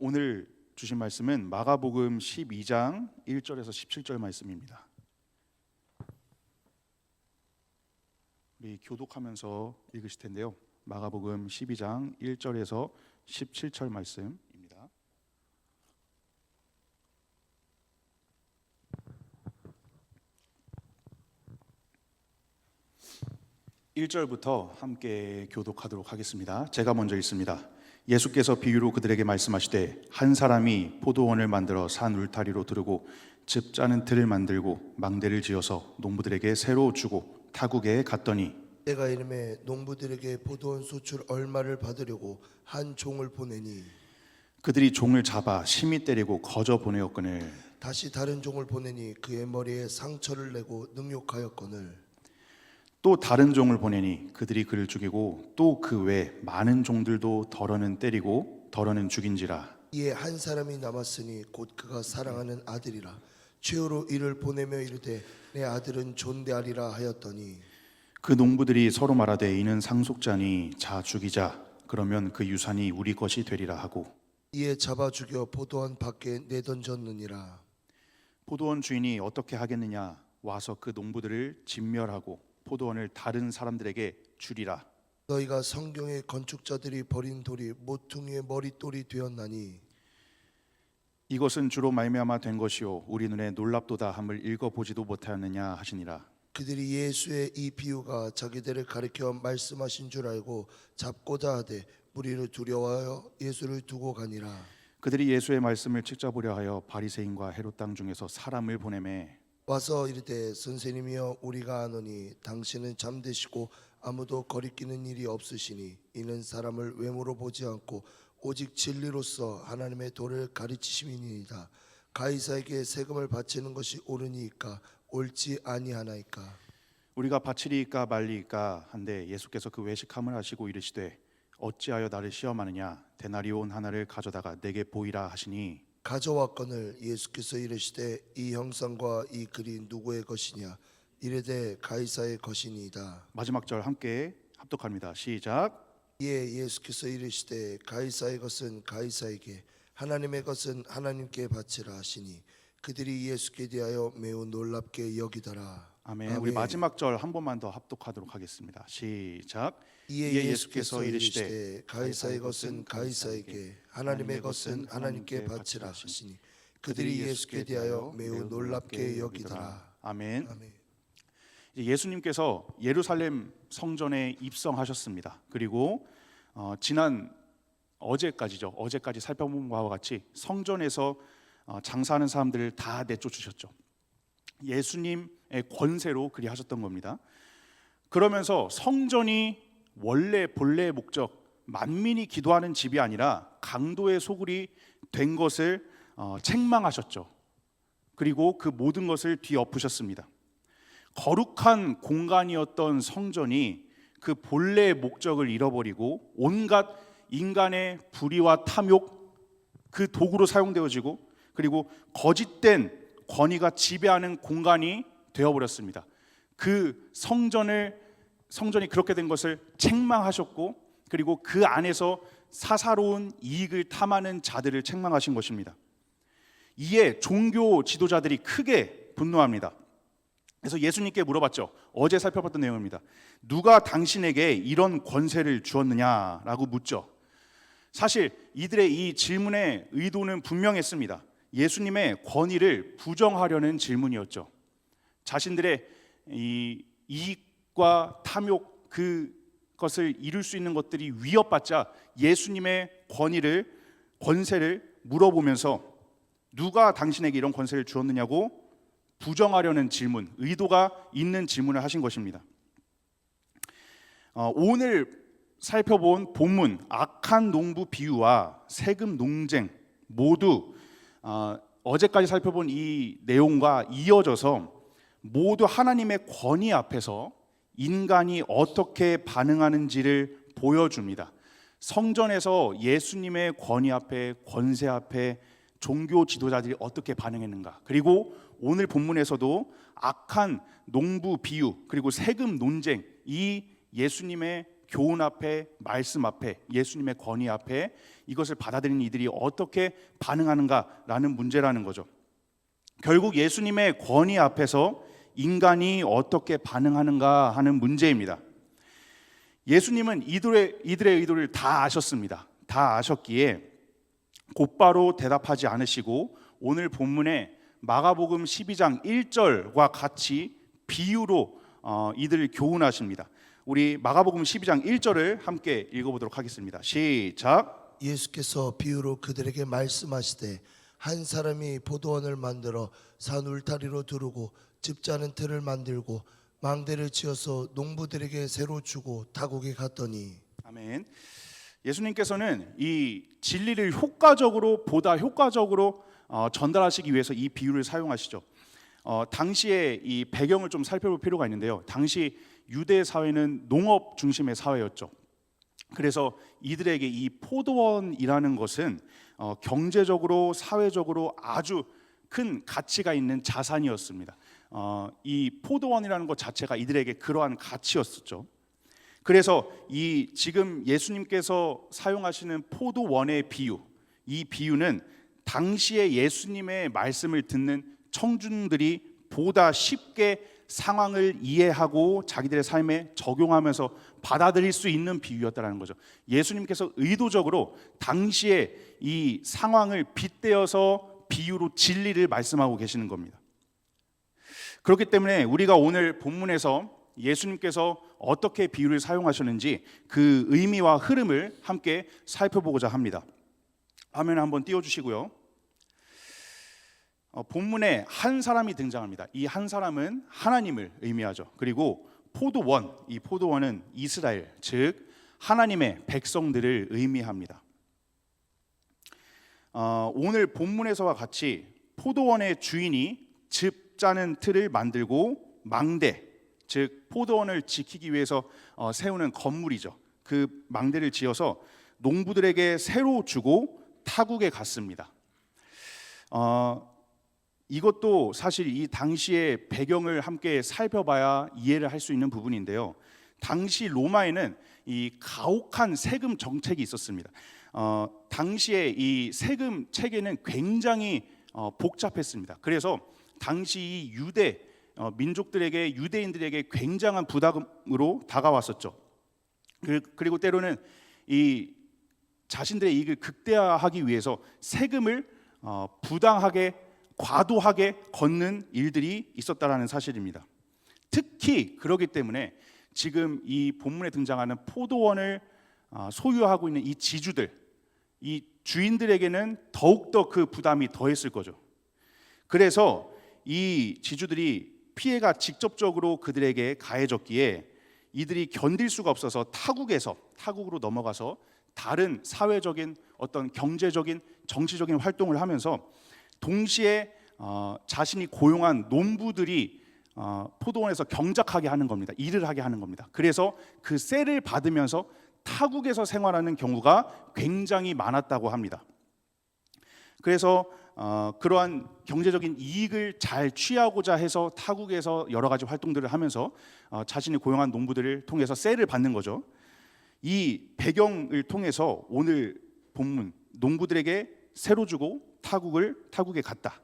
오늘 주신 말씀은 마가복음 12장 1절에서 17절 말씀입니다. 우리 교독하면서 읽으실 텐데요. 마가복음 12장 1절에서 17절 말씀입니다. (1절부터) 함께 교독하도록 하겠습니다. 제가 먼저 읽습니다. 예수께서 비유로 그들에게 말씀하시되 한 사람이 포도원을 만들어 산 울타리로 두르고 즙 짜는 틀을 만들고 망대를 지어서 농부들에게 새로 주고 타국에 갔더니 때가 이름에 농부들에게 포도원 소출 얼마를 받으려고 한 종을 보내니 그들이 종을 잡아 심히 때리고 거저 보내었거늘 다시 다른 종을 보내니 그의 머리에 상처를 내고 능욕하였거늘 또 다른 종을 보내니 그들이 그를 죽이고 또 그 외 많은 종들도 덜어는 때리고 덜어는 죽인지라. 이에 한 사람이 남았으니 곧 그가 사랑하는 아들이라 최후로 이를 보내며 이르되 내 아들은 존대하리라 하였더니 그 농부들이 서로 말하되 이는 상속자니 자 죽이자 그러면 그 유산이 우리 것이 되리라 하고 이에 잡아 죽여 포도원 밖에 내던졌느니라. 포도원 주인이 어떻게 하겠느냐 와서 그 농부들을 진멸하고 포도원을 다른 사람들에게 주리라. 너희가 성경의 건축자들이 버린 돌이 모퉁이의 머릿돌이 되었나니 이것은 주로 말미암아 된 것이요 우리 눈에 놀랍도다 함을 읽어보지도 못하였느냐 하시니라. 그들이 예수의 이 비유가 자기들을 가리켜 말씀하신 줄 알고 잡고자 하되 무리를 두려워하여 예수를 두고 가니라. 그들이 예수의 말씀을 책잡으려 하여 바리새인과 헤롯 땅 중에서 사람을 보내매 와서 이르되 선생님이여 우리가 아노니 당신은 잠드시고 아무도 거리끼는 일이 없으시니 이는 사람을 외모로 보지 않고 오직 진리로서 하나님의 도를 가르치심이니이다. 가이사에게 세금을 바치는 것이 옳으니이까 옳지 아니하나이까. 우리가 바치리이까 말리이까 한데 예수께서 그 외식함을 하시고 이르시되 어찌하여 나를 시험하느냐 데나리온 하나를 가져다가 내게 보이라 하시니 가져왔거늘 예수께서 이르시되 이 형상과 이 글이 누구의 것이냐 이르되 가이사의 것이니이다. 마지막 절 함께 합독합니다. 시작. 이에 예수께서 이르시되 가이사의 것은 가이사에게 하나님의 것은 하나님께 바치라 하시니 그들이 예수께 대하여 매우 놀랍게 여기더라. 아멘. 우리 마지막 절 한 번만 더 합독하도록 하겠습니다. 시작. 이에 예수께서 이르시되 가이사의 것은 가이사에게 하나님의 것은 하나님께 바치라 하시니 그들이 예수께 대하여 매우 놀랍게 여기더라. 아멘. 아멘. 예수님께서 예루살렘 성전에 입성하셨습니다. 그리고 지난 어제까지 살펴본 바와 같이 성전에서 장사하는 사람들을 다 내쫓으셨죠. 예수님의 권세로 그리 하셨던 겁니다. 그러면서 성전이 원래 본래의 목적 만민이 기도하는 집이 아니라 강도의 소굴이 된 것을 책망하셨죠. 그리고 그 모든 것을 뒤엎으셨습니다. 거룩한 공간이었던 성전이 그 본래의 목적을 잃어버리고 온갖 인간의 불의와 탐욕 그 도구로 사용되어지고 그리고 거짓된 권위가 지배하는 공간이 되어버렸습니다. 그 성전이 그렇게 된 것을 책망하셨고 그리고 그 안에서 사사로운 이익을 탐하는 자들을 책망하신 것입니다. 이에 종교 지도자들이 크게 분노합니다. 그래서 예수님께 물어봤죠. 어제 살펴봤던 내용입니다. 누가 당신에게 이런 권세를 주었느냐라고 묻죠. 사실 이들의 이 질문의 의도는 분명했습니다. 예수님의 권위를 부정하려는 질문이었죠. 자신들의 이 이익과 탐욕 그것을 이룰 수 있는 것들이 위협받자 예수님의 권세를 물어보면서 누가 당신에게 이런 권세를 주었느냐고 부정하려는 질문, 의도가 있는 질문을 하신 것입니다. 오늘 살펴본 본문 악한 농부 비유와 세금 논쟁 모두 어제까지 살펴본 이 내용과 이어져서 모두 하나님의 권위 앞에서 인간이 어떻게 반응하는지를 보여줍니다. 성전에서 예수님의 권위 앞에 권세 앞에 종교 지도자들이 어떻게 반응했는가, 그리고 오늘 본문에서도 악한 농부 비유 그리고 세금 논쟁, 이 예수님의 교훈 앞에, 말씀 앞에, 예수님의 권위 앞에 이것을 받아들이는 이들이 어떻게 반응하는가라는 문제라는 거죠. 결국 예수님의 권위 앞에서 인간이 어떻게 반응하는가 하는 문제입니다. 예수님은 이들의 의도를 다 아셨습니다. 다 아셨기에 곧바로 대답하지 않으시고 오늘 본문에 마가복음 12장 1절과 같이 비유로 이들을 교훈하십니다. 우리 마가복음 12장 1절을 함께 읽어보도록 하겠습니다. 시작. 예수께서 비유로 그들에게 말씀하시되 한 사람이 포도원을 만들어 산 울타리로 두르고 집 짜는 틀을 만들고 망대를 지어서 농부들에게 새로 주고 타국에 갔더니. 아멘. 예수님께서는 이 진리를 보다 효과적으로 전달하시기 위해서 이 비유를 사용하시죠. 당시에 이 배경을 좀 살펴볼 필요가 있는데요. 당시 유대 사회는 농업 중심의 사회였죠. 그래서 이들에게 이 포도원이라는 것은 경제적으로 사회적으로 아주 큰 가치가 있는 자산이었습니다. 이 포도원이라는 것 자체가 이들에게 그러한 가치였었죠. 그래서 이 지금 예수님께서 사용하시는 포도원의 비유, 이 비유는 당시에 예수님의 말씀을 듣는 청중들이 보다 쉽게 상황을 이해하고 자기들의 삶에 적용하면서 받아들일 수 있는 비유였다는 거죠. 예수님께서 의도적으로 당시에 이 상황을 빗대어서 비유로 진리를 말씀하고 계시는 겁니다. 그렇기 때문에 우리가 오늘 본문에서 예수님께서 어떻게 비유를 사용하셨는지 그 의미와 흐름을 함께 살펴보고자 합니다. 화면에 한번 띄워주시고요. 본문에 한 사람이 등장합니다. 이 한 사람은 하나님을 의미하죠. 그리고 포도원, 이 포도원은 이스라엘, 즉 하나님의 백성들을 의미합니다. 오늘 본문에서와 같이 포도원의 주인이 집 짜는 틀을 만들고 망대, 즉 포도원을 지키기 위해서 세우는 건물이죠. 그 망대를 지어서 농부들에게 새로 주고 타국에 갔습니다. 이것도 사실 이 당시의 배경을 함께 살펴봐야 이해를 할 수 있는 부분인데요. 당시 로마에는 이 가혹한 세금 정책이 있었습니다. 당시에 이 세금 체계는 굉장히 복잡했습니다. 그래서 당시 이 유대 민족들에게, 유대인들에게 굉장한 부담으로 다가왔었죠. 그리고 때로는 이 자신들의 이익을 극대화하기 위해서 세금을 부당하게, 과도하게 걷는 일들이 있었다라는 사실입니다. 특히 그렇기 때문에 지금 이 본문에 등장하는 포도원을 소유하고 있는 이 지주들, 이 주인들에게는 더욱더 그 부담이 더했을 거죠. 그래서 이 지주들이 피해가 직접적으로 그들에게 가해졌기에 이들이 견딜 수가 없어서 타국으로 넘어가서 다른 사회적인 어떤 경제적인, 정치적인 활동을 하면서 동시에 자신이 고용한 농부들이 포도원에서 경작하게 하는 겁니다. 일을 하게 하는 겁니다. 그래서 그 세를 받으면서 타국에서 생활하는 경우가 굉장히 많았다고 합니다. 그래서 그러한 경제적인 이익을 잘 취하고자 해서 타국에서 여러 가지 활동들을 하면서 자신이 고용한 농부들을 통해서 세를 받는 거죠. 이 배경을 통해서 오늘 본문, 농부들에게 세로 주고 타국에 갔다,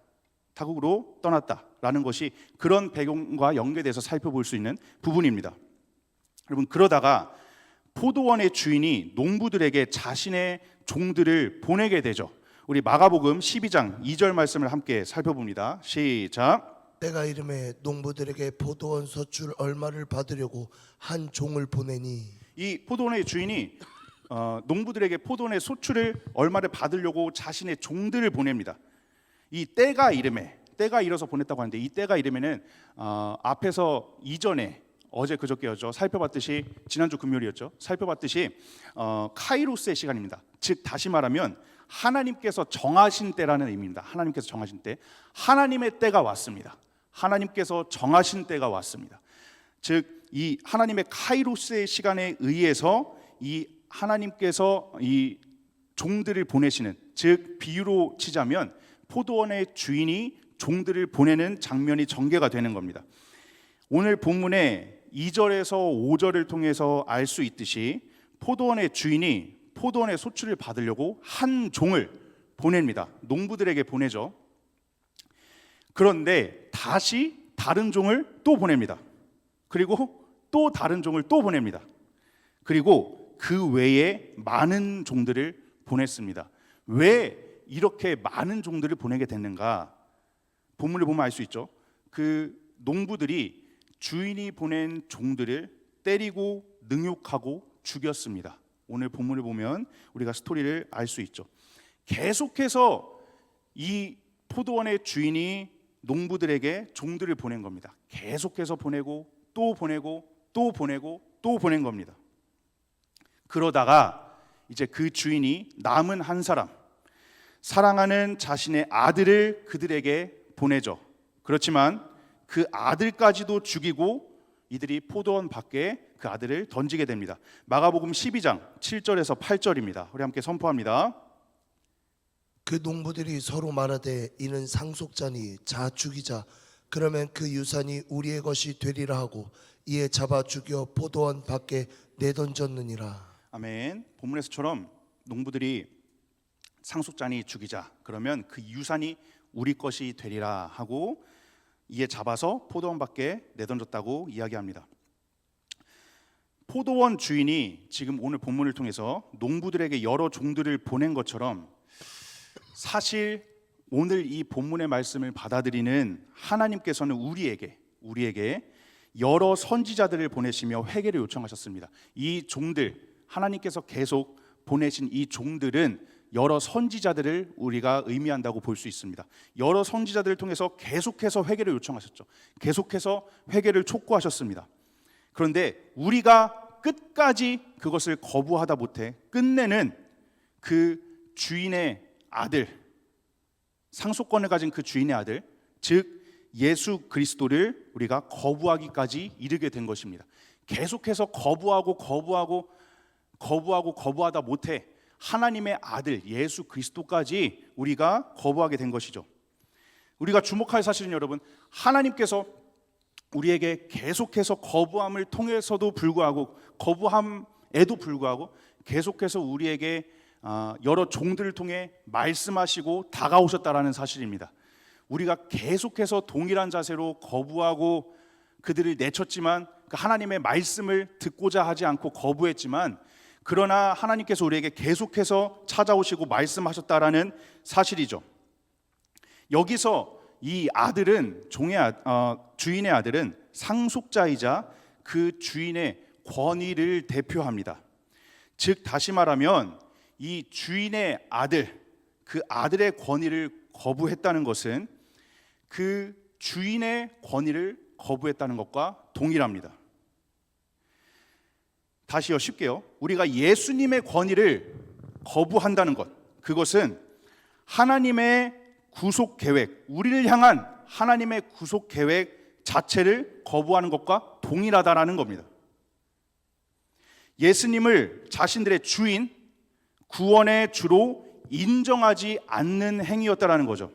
타국으로 떠났다라는 것이 그런 배경과 연계돼서 살펴볼 수 있는 부분입니다. 여러분, 그러다가 포도원의 주인이 농부들에게 자신의 종들을 보내게 되죠. 우리 마가복음 12장 2절 말씀을 함께 살펴봅니다. 시작. 때가 이름에 농부들에게 포도원 소출 얼마를 받으려고 한 종을 보내니. 이 포도원의 주인이 농부들에게 포도원의 소출을 얼마를 받으려고 자신의 종들을 보냅니다. 이 때가 이뤄서 보냈다고 하는데, 이 때가 이르면은 앞에서 이전에 어제 그저께였죠. 살펴봤듯이 지난주 금요일이었죠. 살펴봤듯이 카이로스의 시간입니다. 즉 다시 말하면 하나님께서 정하신 때라는 의미입니다. 하나님께서 정하신 때, 하나님의 때가 왔습니다. 하나님께서 정하신 때가 왔습니다. 즉 이 하나님의 카이로스의 시간에 의해서 이 하나님께서 이 종들을 보내시는, 즉 비유로 치자면 포도원의 주인이 종들을 보내는 장면이 전개가 되는 겁니다. 오늘 본문에 2절에서 5절을 통해서 알 수 있듯이 포도원의 주인이 포도원의 소출을 받으려고 한 종을 보냅니다. 농부들에게 보내죠. 그런데 다시 다른 종을 또 보냅니다. 그리고 또 다른 종을 또 보냅니다. 그리고 그 외에 많은 종들을 보냈습니다. 왜 이렇게 많은 종들을 보내게 됐는가? 본문을 보면 알 수 있죠. 그 농부들이 주인이 보낸 종들을 때리고 능욕하고 죽였습니다. 오늘 본문을 보면 우리가 스토리를 알 수 있죠. 계속해서 이 포도원의 주인이 농부들에게 종들을 보낸 겁니다. 계속해서 보내고 또 보내고 또 보내고 또 보낸 겁니다. 그러다가 이제 그 주인이 남은 한 사람, 사랑하는 자신의 아들을 그들에게 보내죠. 그렇지만 그 아들까지도 죽이고 이들이 포도원 밖에 그 아들을 던지게 됩니다. 마가복음 12장 7절에서 8절입니다. 우리 함께 선포합니다. 그 농부들이 서로 말하되 이는 상속자니 자 죽이자. 그러면 그 유산이 우리의 것이 되리라 하고 이에 잡아 죽여 포도원 밖에 내던졌느니라. 아멘. 본문에서처럼 농부들이 상속자니 죽이자. 그러면 그 유산이 우리 것이 되리라 하고 이에 잡아서 포도원 밖에 내던졌다고 이야기합니다. 포도원 주인이 지금 오늘 본문을 통해서 농부들에게 여러 종들을 보낸 것처럼 사실 오늘 이 본문의 말씀을 받아들이는 하나님께서는 우리에게 여러 선지자들을 보내시며 회개를 요청하셨습니다. 이 종들, 하나님께서 계속 보내신 이 종들은 여러 선지자들을 우리가 의미한다고 볼 수 있습니다. 여러 선지자들을 통해서 계속해서 회개를 요청하셨죠. 계속해서 회개를 촉구하셨습니다. 그런데 우리가 끝까지 그것을 거부하다 못해 끝내는 그 주인의 아들, 상속권을 가진 그 주인의 아들, 즉 예수 그리스도를 우리가 거부하기까지 이르게 된 것입니다. 계속해서 거부하다 못해 하나님의 아들 예수 그리스도까지 우리가 거부하게 된 것이죠. 우리가 주목할 사실은 여러분, 하나님께서 우리에게 계속해서 거부함을 통해서도 불구하고 거부함에도 불구하고 계속해서 우리에게 여러 종들을 통해 말씀하시고 다가오셨다라는 사실입니다. 우리가 계속해서 동일한 자세로 거부하고 그들을 내쳤지만 그 하나님의 말씀을 듣고자 하지 않고 거부했지만 그러나 하나님께서 우리에게 계속해서 찾아오시고 말씀하셨다라는 사실이죠. 여기서 이 아들은 주인의 아들은 상속자이자 그 주인의 권위를 대표합니다. 즉 다시 말하면 이 주인의 아들, 그 아들의 권위를 거부했다는 것은 그 주인의 권위를 거부했다는 것과 동일합니다. 다시요, 쉽게요. 우리가 예수님의 권위를 거부한다는 것, 그것은 하나님의 구속 계획, 우리를 향한 하나님의 구속 계획 자체를 거부하는 것과 동일하다라는 겁니다. 예수님을 자신들의 주인, 구원의 주로 인정하지 않는 행위였다라는 거죠.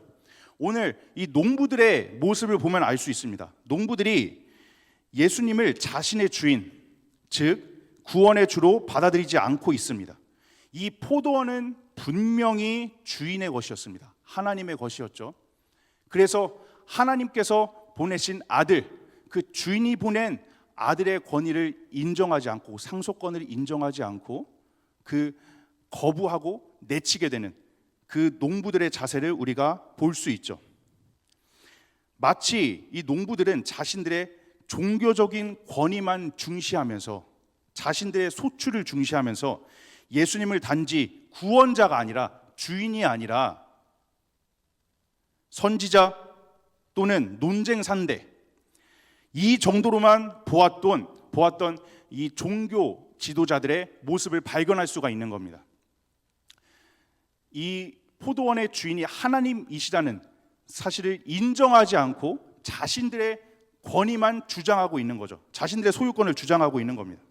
오늘 이 농부들의 모습을 보면 알 수 있습니다. 농부들이 예수님을 자신의 주인, 즉 구원의 주로 받아들이지 않고 있습니다. 이 포도원은 분명히 주인의 것이었습니다. 하나님의 것이었죠. 그래서 하나님께서 보내신 아들, 그 주인이 보낸 아들의 권위를 인정하지 않고 상속권을 인정하지 않고 그 거부하고 내치게 되는 그 농부들의 자세를 우리가 볼 수 있죠. 마치 이 농부들은 자신들의 종교적인 권위만 중시하면서 자신들의 소출을 중시하면서 예수님을 단지 구원자가 아니라 주인이 아니라 선지자 또는 논쟁 상대 이 정도로만 보았던 이 종교 지도자들의 모습을 발견할 수가 있는 겁니다. 이 포도원의 주인이 하나님이시다는 사실을 인정하지 않고 자신들의 권위만 주장하고 있는 거죠. 자신들의 소유권을 주장하고 있는 겁니다.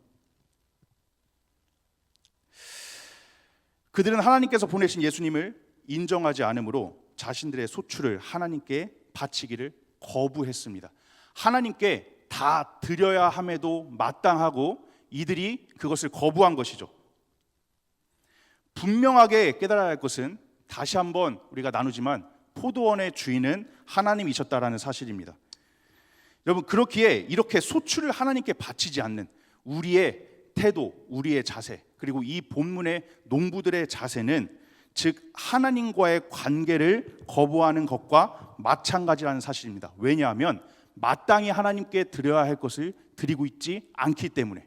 그들은 하나님께서 보내신 예수님을 인정하지 않으므로 자신들의 소출을 하나님께 바치기를 거부했습니다. 하나님께 다 드려야 함에도 마땅하고 이들이 그것을 거부한 것이죠. 분명하게 깨달아야 할 것은 다시 한번 우리가 나누지만 포도원의 주인은 하나님이셨다라는 사실입니다. 여러분, 그렇기에 이렇게 소출을 하나님께 바치지 않는 우리의 태도, 우리의 자세, 그리고 이 본문의 농부들의 자세는 즉 하나님과의 관계를 거부하는 것과 마찬가지라는 사실입니다. 왜냐하면 마땅히 하나님께 드려야 할 것을 드리고 있지 않기 때문에,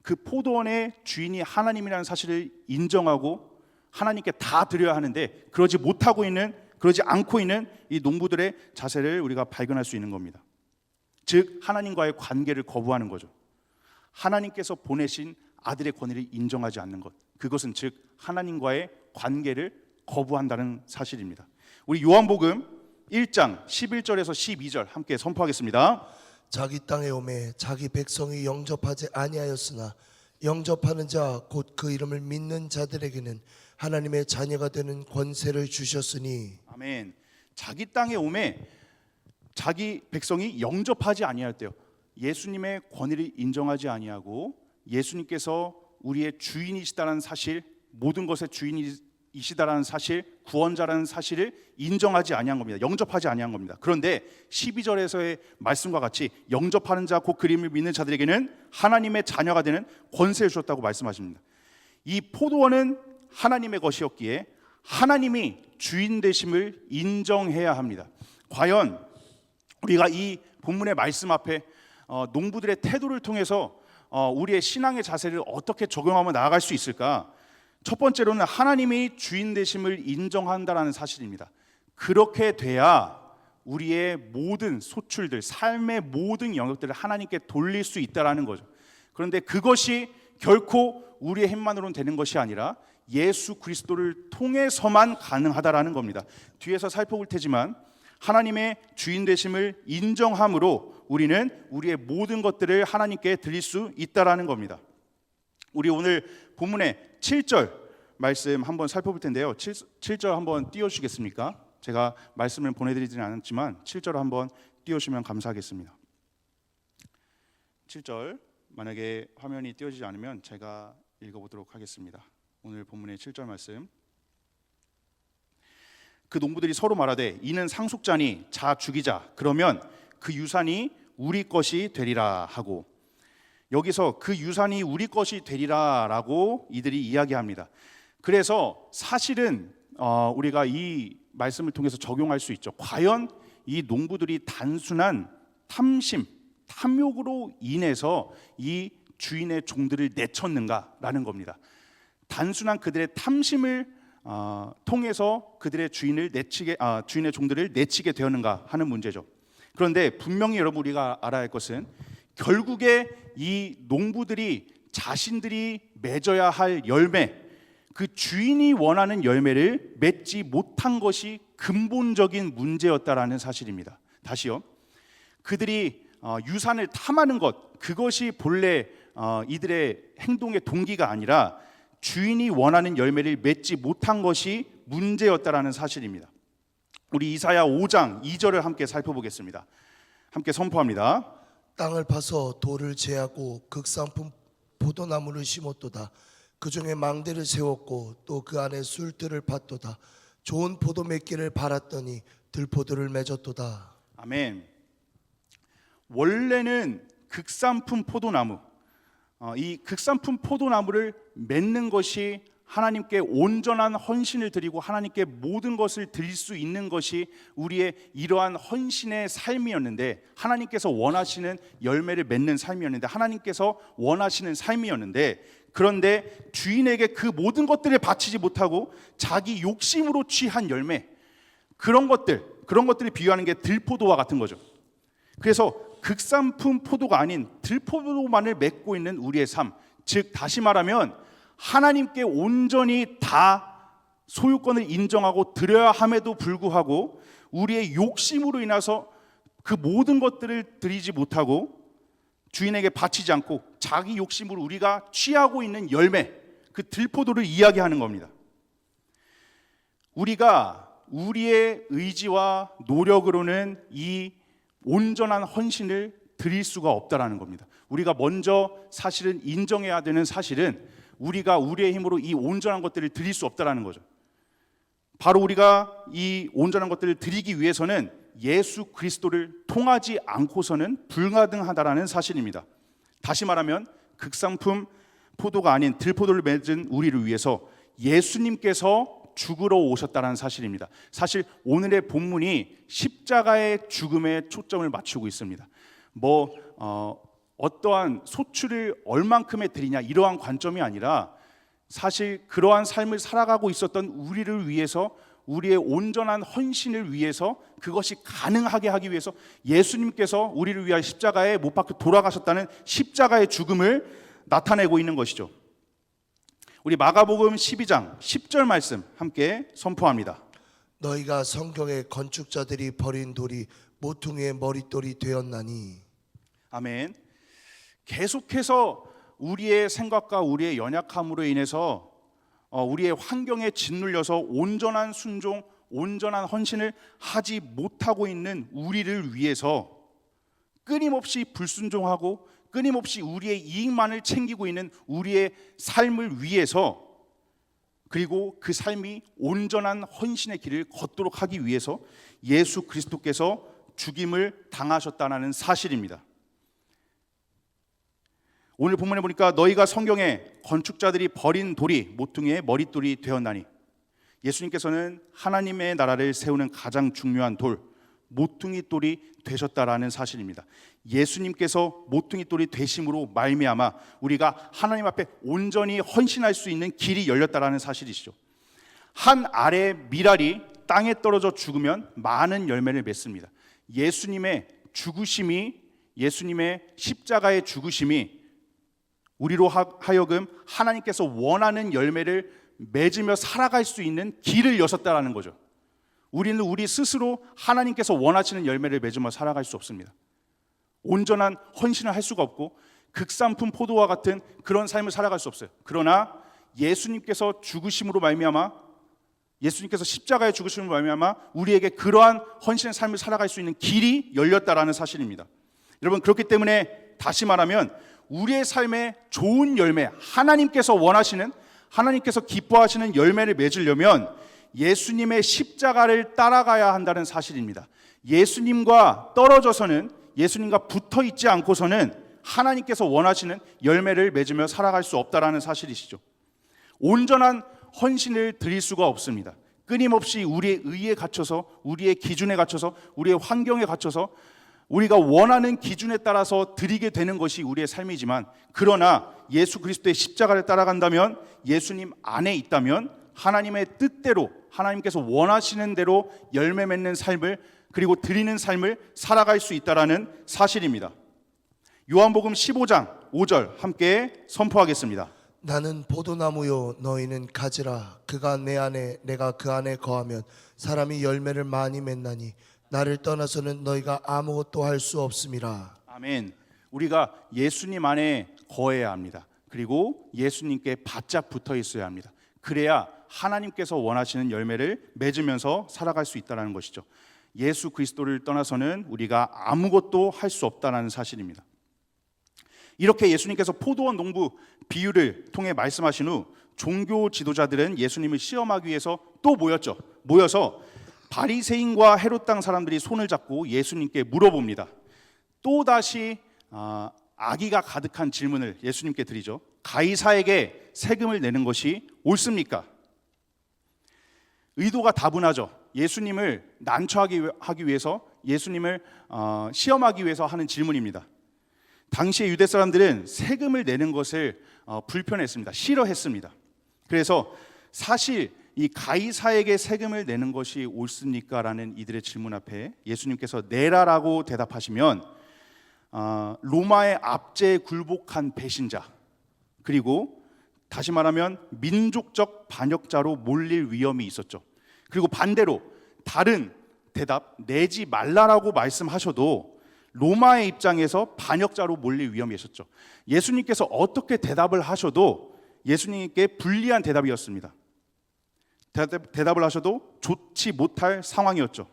그 포도원의 주인이 하나님이라는 사실을 인정하고 하나님께 다 드려야 하는데 그러지 않고 있는 이 농부들의 자세를 우리가 발견할 수 있는 겁니다. 즉 하나님과의 관계를 거부하는 거죠. 하나님께서 보내신 아들의 권위를 인정하지 않는 것, 그것은 즉 하나님과의 관계를 거부한다는 사실입니다. 우리 요한복음 1장 11절에서 12절 함께 선포하겠습니다. 자기 땅에 오매 자기 백성이 영접하지 아니하였으나 영접하는 자 곧 그 이름을 믿는 자들에게는 하나님의 자녀가 되는 권세를 주셨으니. 아멘. 자기 땅에 오매 자기 백성이 영접하지 아니하였대요. 예수님의 권위를 인정하지 아니하고 예수님께서 우리의 주인이시다라는 사실, 모든 것의 주인이시다라는 사실, 구원자라는 사실을 인정하지 아니한 겁니다. 영접하지 아니한 겁니다. 그런데 12절에서의 말씀과 같이 영접하는 자 곧 그림을 믿는 자들에게는 하나님의 자녀가 되는 권세를 주셨다고 말씀하십니다. 이 포도원은 하나님의 것이었기에 하나님이 주인 되심을 인정해야 합니다. 과연 우리가 이 본문의 말씀 앞에 농부들의 태도를 통해서 우리의 신앙의 자세를 어떻게 적용하며 나아갈 수 있을까? 첫 번째로는 하나님이 주인 되심을 인정한다라는 사실입니다. 그렇게 돼야 우리의 모든 소출들, 삶의 모든 영역들을 하나님께 돌릴 수 있다라는 거죠. 그런데 그것이 결코 우리의 힘만으로는 되는 것이 아니라 예수 그리스도를 통해서만 가능하다라는 겁니다. 뒤에서 살펴볼 테지만 하나님의 주인 되심을 인정함으로 우리는 우리의 모든 것들을 하나님께 드릴 수 있다라는 겁니다. 우리 오늘 본문의 7절 말씀 한번 살펴볼 텐데요. 7절 한번 띄워주시겠습니까? 제가 말씀을 보내드리지는 않았지만 7절 한번 띄워주시면 감사하겠습니다. 7절 만약에 화면이 띄워지지 않으면 제가 읽어보도록 하겠습니다. 오늘 본문의 7절 말씀. 그 농부들이 서로 말하되 이는 상속자니 자 죽이자. 그러면 그 유산이 우리 것이 되리라 하고, 여기서 그 유산이 우리 것이 되리라라고 이들이 이야기합니다. 그래서 사실은 우리가 이 말씀을 통해서 적용할 수 있죠. 과연 이 농부들이 단순한 탐욕으로 인해서 이 주인의 종들을 내쳤는가라는 겁니다. 단순한 그들의 탐심을 통해서 그들의 주인의 종들을 내치게 되었는가 하는 문제죠. 그런데 분명히 여러분 우리가 알아야 할 것은 결국에 이 농부들이 자신들이 맺어야 할 열매, 그 주인이 원하는 열매를 맺지 못한 것이 근본적인 문제였다라는 사실입니다. 다시요, 그들이 유산을 탐하는 것, 그것이 본래 이들의 행동의 동기가 아니라 주인이 원하는 열매를 맺지 못한 것이 문제였다라는 사실입니다. 우리 이사야 5장 2절을 함께 살펴보겠습니다. 함께 선포합니다. 땅을 파서 돌을 제하고 극상품 포도나무를 심었도다. 그 중에 망대를 세웠고 또 그 안에 술들을 팠도다. 좋은 포도 맺기를 바랐더니 들포도를 맺었도다. 아멘. 원래는 극상품 포도나무, 이 극상품 포도나무를 맺는 것이 하나님께 온전한 헌신을 드리고 하나님께 모든 것을 드릴 수 있는 것이 우리의 이러한 헌신의 삶이었는데, 하나님께서 원하시는 열매를 맺는 삶이었는데, 하나님께서 원하시는 삶이었는데, 그런데 주인에게 그 모든 것들을 바치지 못하고 자기 욕심으로 취한 열매, 그런 것들을 비유하는 게 들포도와 같은 거죠. 그래서 극상품 포도가 아닌 들포도만을 맺고 있는 우리의 삶, 즉 다시 말하면 하나님께 온전히 다 소유권을 인정하고 드려야 함에도 불구하고 우리의 욕심으로 인해서 그 모든 것들을 드리지 못하고 주인에게 바치지 않고 자기 욕심으로 우리가 취하고 있는 열매, 그 들포도를 이야기하는 겁니다. 우리가 우리의 의지와 노력으로는 이 온전한 헌신을 드릴 수가 없다라는 겁니다. 우리가 먼저 사실은 인정해야 되는 사실은 우리가 우리의 힘으로 이 온전한 것들을 드릴 수 없다라는 거죠. 바로 우리가 이 온전한 것들을 드리기 위해서는 예수 그리스도를 통하지 않고서는 불가능하다라는 사실입니다. 다시 말하면 극상품 포도가 아닌 들포도를 맺은 우리를 위해서 예수님께서 죽으러 오셨다는 사실입니다. 사실 오늘의 본문이 십자가의 죽음에 초점을 맞추고 있습니다. 어떠한 소출을 얼만큼에 드리냐 이러한 관점이 아니라 사실 그러한 삶을 살아가고 있었던 우리를 위해서 우리의 온전한 헌신을 위해서 그것이 가능하게 하기 위해서 예수님께서 우리를 위하여 십자가에 못 박혀 돌아가셨다는 십자가의 죽음을 나타내고 있는 것이죠. 우리 마가복음 12장 10절 말씀 함께 선포합니다. 너희가 성경의 건축자들이 버린 돌이 모퉁이의 머릿돌이 되었나니. 아멘. 계속해서 우리의 생각과 우리의 연약함으로 인해서 우리의 환경에 짓눌려서 온전한 순종, 온전한 헌신을 하지 못하고 있는 우리를 위해서 끊임없이 불순종하고 끊임없이 우리의 이익만을 챙기고 있는 우리의 삶을 위해서, 그리고 그 삶이 온전한 헌신의 길을 걷도록 하기 위해서 예수 그리스도께서 죽임을 당하셨다는 사실입니다. 오늘 본문에 보니까 너희가 성경에 건축자들이 버린 돌이 모퉁이의 머릿돌이 되었나니, 예수님께서는 하나님의 나라를 세우는 가장 중요한 돌, 모퉁이 돌이 되셨다라는 사실입니다. 예수님께서 모퉁이 돌이 되심으로 말미암아 우리가 하나님 앞에 온전히 헌신할 수 있는 길이 열렸다라는 사실이시죠. 한 알의 밀알이 땅에 떨어져 죽으면 많은 열매를 맺습니다. 예수님의 죽으심이, 예수님의 십자가의 죽으심이 우리로 하여금 하나님께서 원하는 열매를 맺으며 살아갈 수 있는 길을 여셨다라는 거죠. 우리는 우리 스스로 하나님께서 원하시는 열매를 맺으며 살아갈 수 없습니다. 온전한 헌신을 할 수가 없고 극상품 포도와 같은 그런 삶을 살아갈 수 없어요. 그러나 예수님께서 죽으심으로 말미암아, 예수님께서 십자가에 죽으심으로 말미암아 우리에게 그러한 헌신의 삶을 살아갈 수 있는 길이 열렸다라는 사실입니다. 여러분, 그렇기 때문에 다시 말하면 우리의 삶에 좋은 열매, 하나님께서 원하시는, 하나님께서 기뻐하시는 열매를 맺으려면 예수님의 십자가를 따라가야 한다는 사실입니다. 예수님과 떨어져서는, 예수님과 붙어 있지 않고서는 하나님께서 원하시는 열매를 맺으며 살아갈 수 없다라는 사실이시죠. 온전한 헌신을 드릴 수가 없습니다. 끊임없이 우리의 의에 갇혀서, 우리의 기준에 갇혀서, 우리의 환경에 갇혀서 우리가 원하는 기준에 따라서 드리게 되는 것이 우리의 삶이지만, 그러나 예수 그리스도의 십자가를 따라간다면, 예수님 안에 있다면 하나님의 뜻대로, 하나님께서 원하시는 대로 열매 맺는 삶을, 그리고 드리는 삶을 살아갈 수 있다라는 사실입니다. 요한복음 15장 5절 함께 선포하겠습니다. 나는 포도나무요 너희는 가지라. 그가 내 안에 내가 그 안에 거하면 사람이 열매를 많이 맺나니 나를 떠나서는 너희가 아무것도 할 수 없음이라. 아멘. 우리가 예수님 안에 거해야 합니다. 그리고 예수님께 바짝 붙어 있어야 합니다. 그래야 하나님께서 원하시는 열매를 맺으면서 살아갈 수 있다는 것이죠. 예수 그리스도를 떠나서는 우리가 아무것도 할 수 없다는 사실입니다. 이렇게 예수님께서 포도원 농부 비유를 통해 말씀하신 후 종교 지도자들은 예수님을 시험하기 위해서 또 모여서 바리새인과 헤롯 당 사람들이 손을 잡고 예수님께 물어봅니다. 또다시 악의가 가득한 질문을 예수님께 드리죠. 가이사에게 세금을 내는 것이 옳습니까? 의도가 다분하죠. 예수님을 난처하기 위해서, 예수님을 시험하기 위해서 하는 질문입니다. 당시의 유대 사람들은 세금을 내는 것을 불편했습니다. 싫어했습니다. 그래서 사실 이 가이사에게 세금을 내는 것이 옳습니까? 라는 이들의 질문 앞에 예수님께서 내라라고 대답하시면 로마의 압제에 굴복한 배신자, 그리고 다시 말하면 민족적 반역자로 몰릴 위험이 있었죠. 그리고 반대로 다른 대답, 내지 말라라고 말씀하셔도 로마의 입장에서 반역자로 몰릴 위험이 있었죠. 예수님께서 어떻게 대답을 하셔도 예수님께 불리한 대답이었습니다. 대답을 하셔도 좋지 못할 상황이었죠.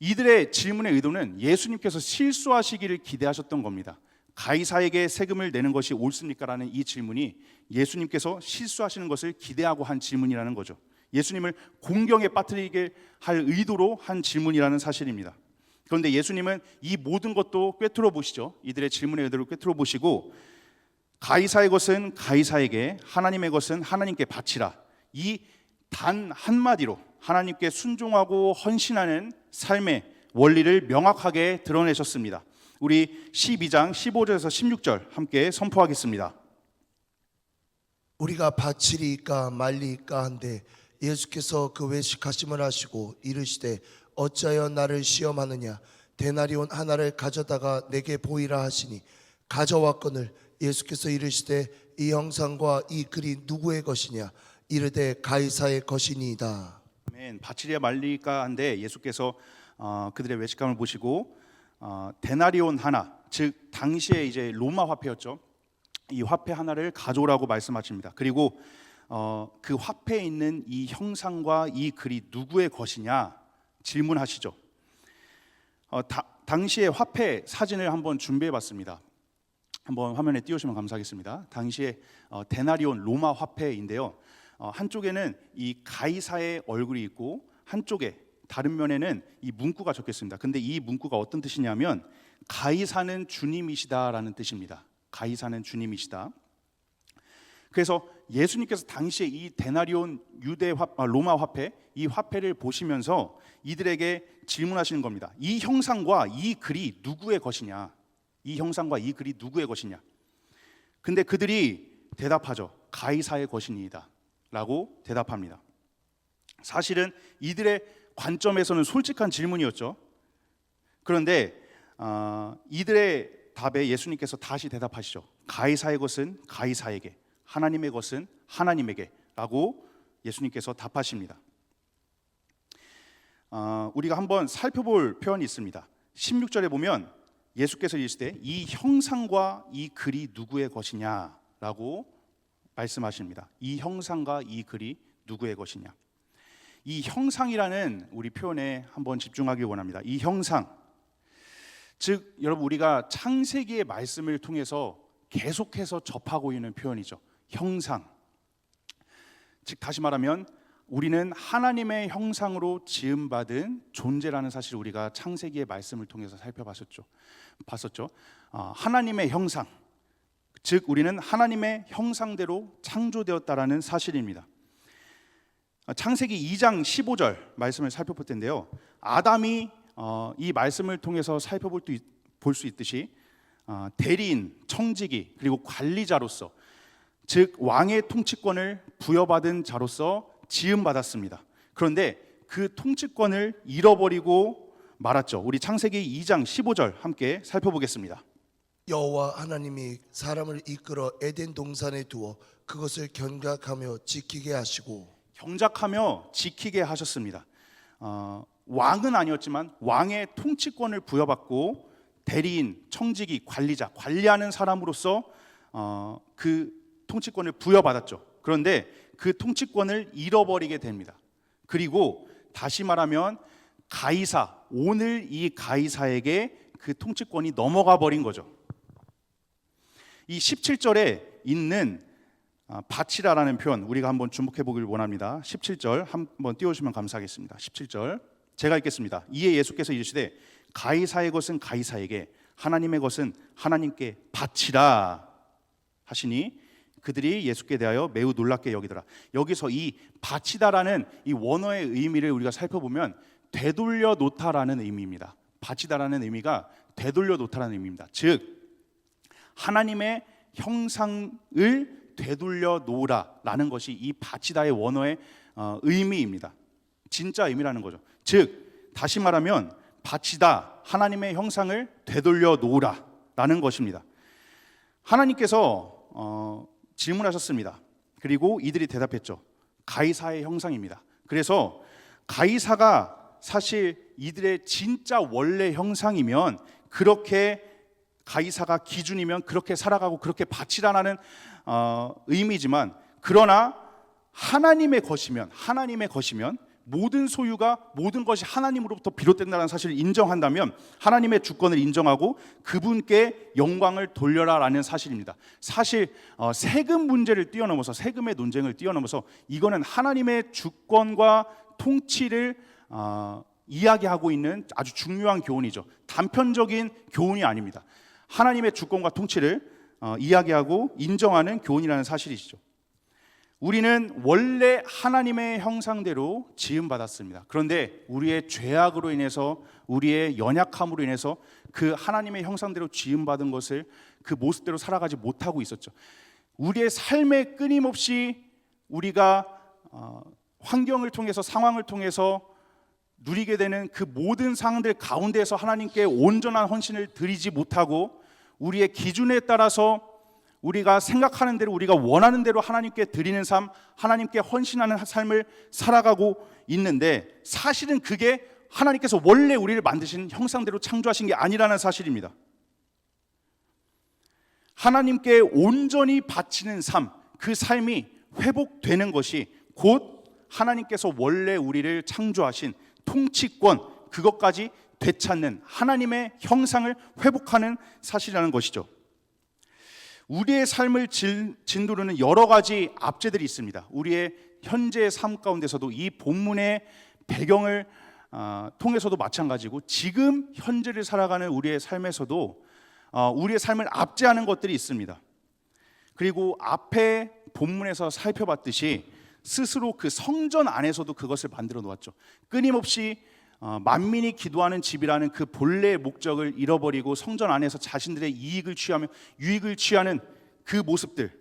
이들의 질문의 의도는 예수님께서 실수하시기를 기대하셨던 겁니다. 가이사에게 세금을 내는 것이 옳습니까? 라는 이 질문이 예수님께서 실수하시는 것을 기대하고 한 질문이라는 거죠. 예수님을 공경에 빠뜨리게 할 의도로 한 질문이라는 사실입니다. 그런데 예수님은 이 모든 것도 꿰뚫어 보시죠. 이들의 질문의 의도를 꿰뚫어 보시고 가이사의 것은 가이사에게, 하나님의 것은 하나님께 바치라. 이 단 한마디로 하나님께 순종하고 헌신하는 삶의 원리를 명확하게 드러내셨습니다. 우리 12장 15절에서 16절 함께 선포하겠습니다. 우리가 바치리이까 말리이까 한데 예수께서 그 외식하심을 하시고 이르시되 어찌하여 나를 시험하느냐 데나리온 하나를 가져다가 내게 보이라 하시니 가져왔거늘 예수께서 이르시되 이 형상과 이 글이 누구의 것이냐 이르되 가이사의 것이니이다. 아멘. 바치리야 말리까 한데 예수께서 그들의 외식감을 보시고 데나리온 하나, 즉 당시에 이제 로마 화폐였죠. 이 화폐 하나를 가져오라고 말씀하십니다. 그리고 그 화폐에 있는 이 형상과 이 글이 누구의 것이냐 질문하시죠. 당시의 화폐 사진을 한번 준비해봤습니다. 한번 화면에 띄우시면 감사하겠습니다. 당시에 데나리온 로마 화폐인데요. 한쪽에는 이 가이사의 얼굴이 있고 한쪽에 다른 면에는 이 문구가 적혀 있습니다. 근데 이 문구가 어떤 뜻이냐면 가이사는 주님이시다라는 뜻입니다. 가이사는 주님이시다. 그래서 예수님께서 당시에 이 데나리온 로마 화폐, 이 화폐를 보시면서 이들에게 질문하시는 겁니다. 이 형상과 이 글이 누구의 것이냐? 이 형상과 이 글이 누구의 것이냐? 근데 그들이 대답하죠. 가이사의 것이니이다 라고 대답합니다. 사실은 이들의 관점에서는 솔직한 질문이었죠. 그런데 이들의 답에 예수님께서 다시 대답하시죠. 가이사의 것은 가이사에게, 하나님의 것은 하나님에게 라고 예수님께서 답하십니다. 우리가 한번 살펴볼 표현이 있습니다. 16절에 보면 예수께서 이르시되 이 형상과 이 글이 누구의 것이냐라고 말씀하십니다. 이 형상과 이 글이 누구의 것이냐. 이 형상이라는 우리 표현에 한번 집중하길 원합니다. 이 형상, 즉 여러분 우리가 창세기의 말씀을 통해서 계속해서 접하고 있는 표현이죠. 형상. 즉 다시 말하면 우리는 하나님의 형상으로 지음받은 존재라는 사실을 우리가 창세기의 말씀을 통해서 살펴봤었죠. 하나님의 형상, 즉 우리는 하나님의 형상대로 창조되었다라는 사실입니다. 창세기 2장 15절 말씀을 살펴볼 텐데요. 아담이 이 말씀을 통해서 볼 수 있듯이 대리인, 청지기 그리고 관리자로서, 즉 왕의 통치권을 부여받은 자로서 지음받았습니다. 그런데 그 통치권을 잃어버리고 말았죠. 우리 창세기 2장 15절 함께 살펴보겠습니다. 여호와 하나님이 사람을 이끌어 에덴 동산에 두어 그것을 경작하며 지키게 하시고, 경작하며 지키게 하셨습니다. 왕은 아니었지만 왕의 통치권을 부여받고 대리인, 청지기, 관리자, 관리하는 사람으로서 그 통치권을 부여받았죠. 그런데 그 통치권을 잃어버리게 됩니다. 그리고 다시 말하면 가이사, 오늘 이 가이사에게 그 통치권이 넘어가 버린 거죠. 이 17절에 있는 바치라라는 표현 우리가 한번 주목해 보길 원합니다. 17절 한번 띄워주시면 감사하겠습니다. 17절 제가 읽겠습니다. 이에 예수께서 이르시되 가이사의 것은 가이사에게, 하나님의 것은 하나님께 바치라 하시니 그들이 예수께 대하여 매우 놀랍게 여기더라. 여기서 이 바치다라는 이 원어의 의미를 우리가 살펴보면 되돌려 놓다라는 의미입니다. 바치다라는 의미가 되돌려 놓다라는 의미입니다. 즉 하나님의 형상을 되돌려 놓으라라는 것이 이 바치다의 원어의 의미입니다. 진짜 의미라는 거죠. 즉 다시 말하면 바치다, 하나님의 형상을 되돌려 놓으라라는 것입니다. 하나님께서 질문하셨습니다. 그리고 이들이 대답했죠. 가이사의 형상입니다. 그래서 가이사가 사실 이들의 진짜 원래 형상이면, 그렇게 가이사가 기준이면 그렇게 살아가고 그렇게 바치라는 의미지만, 그러나 하나님의 것이면 모든 소유가 모든 것이 하나님으로부터 비롯된다는 사실을 인정한다면 하나님의 주권을 인정하고 그분께 영광을 돌려라라는 사실입니다. 사실 세금 문제를 뛰어넘어서 세금의 논쟁을 뛰어넘어서 이거는 하나님의 주권과 통치를 이야기하고 있는 아주 중요한 교훈이죠. 단편적인 교훈이 아닙니다. 하나님의 주권과 통치를 이야기하고 인정하는 교훈이라는 사실이시죠. 우리는 원래 하나님의 형상대로 지음받았습니다. 그런데 우리의 죄악으로 인해서 우리의 연약함으로 인해서 그 하나님의 형상대로 지음받은 것을 그 모습대로 살아가지 못하고 있었죠. 우리의 삶에 끊임없이 우리가 환경을 통해서 상황을 통해서 누리게 되는 그 모든 상황들 가운데에서 하나님께 온전한 헌신을 드리지 못하고 우리의 기준에 따라서 우리가 생각하는 대로 우리가 원하는 대로 하나님께 드리는 삶, 하나님께 헌신하는 삶을 살아가고 있는데 사실은 그게 하나님께서 원래 우리를 만드신 형상대로 창조하신 게 아니라는 사실입니다. 하나님께 온전히 바치는 삶, 그 삶이 회복되는 것이 곧 하나님께서 원래 우리를 창조하신 통치권, 그것까지 되찾는 하나님의 형상을 회복하는 사실이라는 것이죠. 우리의 삶을 짓누르는 여러 가지 압제들이 있습니다. 우리의 현재의 삶 가운데서도 이 본문의 배경을 통해서도 마찬가지고 지금 현재를 살아가는 우리의 삶에서도 우리의 삶을 압제하는 것들이 있습니다. 그리고 앞에 본문에서 살펴봤듯이 스스로 그 성전 안에서도 그것을 만들어 놓았죠. 끊임없이 만민이 기도하는 집이라는 그 본래의 목적을 잃어버리고 성전 안에서 자신들의 이익을 취하며 유익을 취하는 그 모습들,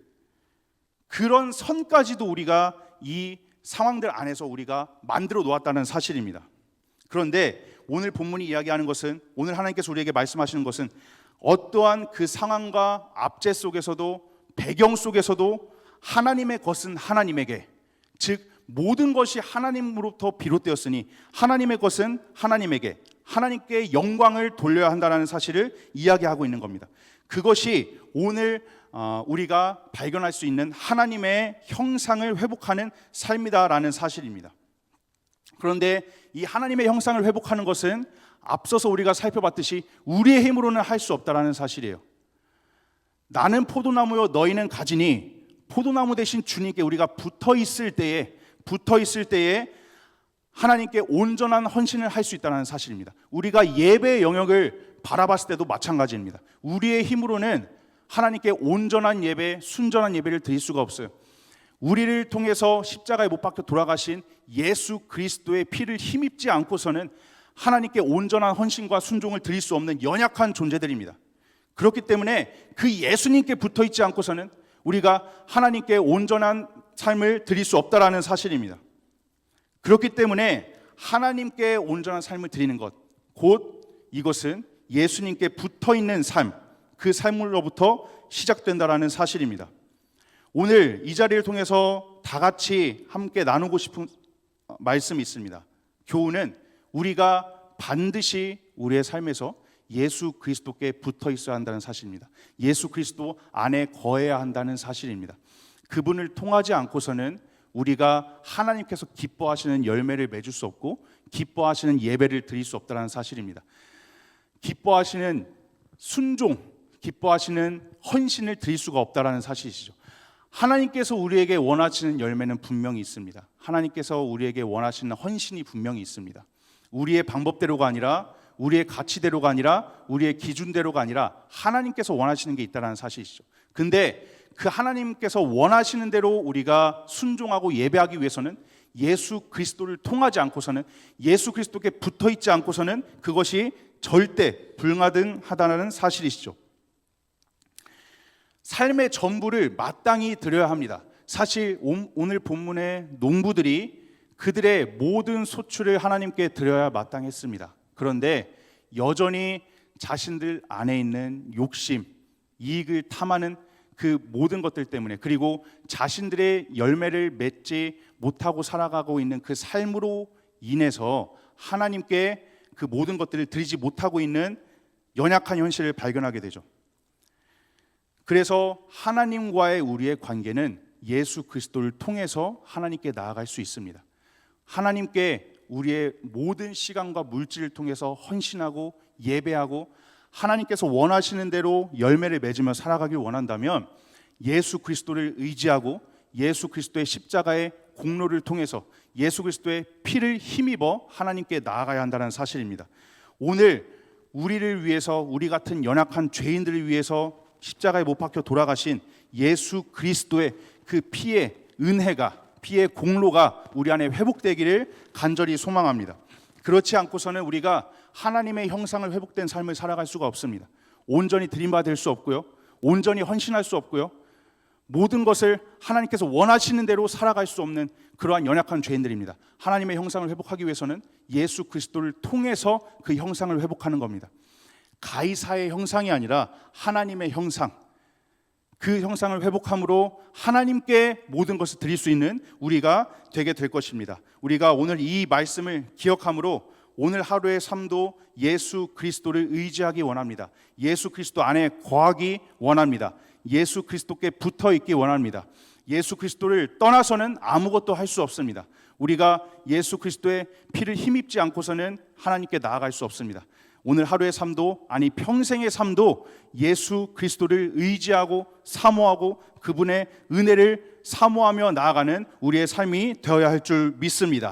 그런 선까지도 우리가 이 상황들 안에서 우리가 만들어 놓았다는 사실입니다. 그런데 오늘 본문이 이야기하는 것은, 오늘 하나님께서 우리에게 말씀하시는 것은 어떠한 그 상황과 압제 속에서도 배경 속에서도 하나님의 것은 하나님에게, 즉 모든 것이 하나님으로부터 비롯되었으니 하나님의 것은 하나님에게, 하나님께 영광을 돌려야 한다는 사실을 이야기하고 있는 겁니다. 그것이 오늘 우리가 발견할 수 있는 하나님의 형상을 회복하는 삶이다라는 사실입니다. 그런데 이 하나님의 형상을 회복하는 것은 앞서서 우리가 살펴봤듯이 우리의 힘으로는 할 수 없다라는 사실이에요. 나는 포도나무요 너희는 가지니, 포도나무 대신 주님께 우리가 붙어 있을 때에 하나님께 온전한 헌신을 할 수 있다는 사실입니다. 우리가 예배의 영역을 바라봤을 때도 마찬가지입니다. 우리의 힘으로는 하나님께 온전한 예배, 순전한 예배를 드릴 수가 없어요. 우리를 통해서 십자가에 못 박혀 돌아가신 예수 그리스도의 피를 힘입지 않고서는 하나님께 온전한 헌신과 순종을 드릴 수 없는 연약한 존재들입니다. 그렇기 때문에 그 예수님께 붙어 있지 않고서는 우리가 하나님께 온전한 삶을 드릴 수 없다라는 사실입니다. 그렇기 때문에 하나님께 온전한 삶을 드리는 것, 곧 이것은 예수님께 붙어 있는 삶, 그 삶으로부터 시작된다라는 사실입니다. 오늘 이 자리를 통해서 다 같이 함께 나누고 싶은 말씀이 있습니다. 교훈은 우리가 반드시 우리의 삶에서 예수 그리스도께 붙어 있어야 한다는 사실입니다. 예수 그리스도 안에 거해야 한다는 사실입니다. 그분을 통하지 않고서는 우리가 하나님께서 기뻐하시는 열매를 맺을 수 없고 기뻐하시는 예배를 드릴 수 없다는 사실입니다. 기뻐하시는 순종, 기뻐하시는 헌신을 드릴 수가 없다는 사실이시죠. 하나님께서 우리에게 원하시는 열매는 분명히 있습니다. 하나님께서 우리에게 원하시는 헌신이 분명히 있습니다. 우리의 방법대로가 아니라, 우리의 가치대로가 아니라, 우리의 기준대로가 아니라 하나님께서 원하시는 게 있다는 사실이시죠. 근데 그 하나님께서 원하시는 대로 우리가 순종하고 예배하기 위해서는 예수 그리스도를 통하지 않고서는, 예수 그리스도께 붙어 있지 않고서는 그것이 절대 불가능하다는 사실이시죠. 삶의 전부를 마땅히 드려야 합니다. 사실 오늘 본문의 농부들이 그들의 모든 소출을 하나님께 드려야 마땅했습니다. 그런데 여전히 자신들 안에 있는 욕심, 이익을 탐하는 그 모든 것들 때문에, 그리고 자신들의 열매를 맺지 못하고 살아가고 있는 그 삶으로 인해서 하나님께 그 모든 것들을 드리지 못하고 있는 연약한 현실을 발견하게 되죠. 그래서 하나님과의 우리의 관계는 예수 그리스도를 통해서 하나님께 나아갈 수 있습니다. 하나님께 우리의 모든 시간과 물질을 통해서 헌신하고 예배하고 하나님께서 원하시는 대로 열매를 맺으며 살아가길 원한다면 예수 그리스도를 의지하고 예수 그리스도의 십자가의 공로를 통해서 예수 그리스도의 피를 힘입어 하나님께 나아가야 한다는 사실입니다. 오늘 우리를 위해서, 우리 같은 연약한 죄인들을 위해서 십자가에 못 박혀 돌아가신 예수 그리스도의 그 피의 은혜가, 피의 공로가 우리 안에 회복되기를 간절히 소망합니다. 그렇지 않고서는 우리가 하나님의 형상을 회복된 삶을 살아갈 수가 없습니다. 온전히 드림받을 수 없고요, 온전히 헌신할 수 없고요, 모든 것을 하나님께서 원하시는 대로 살아갈 수 없는 그러한 연약한 죄인들입니다. 하나님의 형상을 회복하기 위해서는 예수 그리스도를 통해서 그 형상을 회복하는 겁니다. 가이사의 형상이 아니라 하나님의 형상, 그 형상을 회복함으로 하나님께 모든 것을 드릴 수 있는 우리가 되게 될 것입니다. 우리가 오늘 이 말씀을 기억함으로 오늘 하루의 삶도 예수 그리스도를 의지하기 원합니다. 예수 그리스도 안에 거하기 원합니다. 예수 그리스도께 붙어 있기 원합니다. 예수 그리스도를 떠나서는 아무것도 할 수 없습니다. 우리가 예수 그리스도의 피를 힘입지 않고서는 하나님께 나아갈 수 없습니다. 오늘 하루의 삶도, 아니 평생의 삶도 예수 그리스도를 의지하고 사모하고 그분의 은혜를 사모하며 나아가는 우리의 삶이 되어야 할 줄 믿습니다.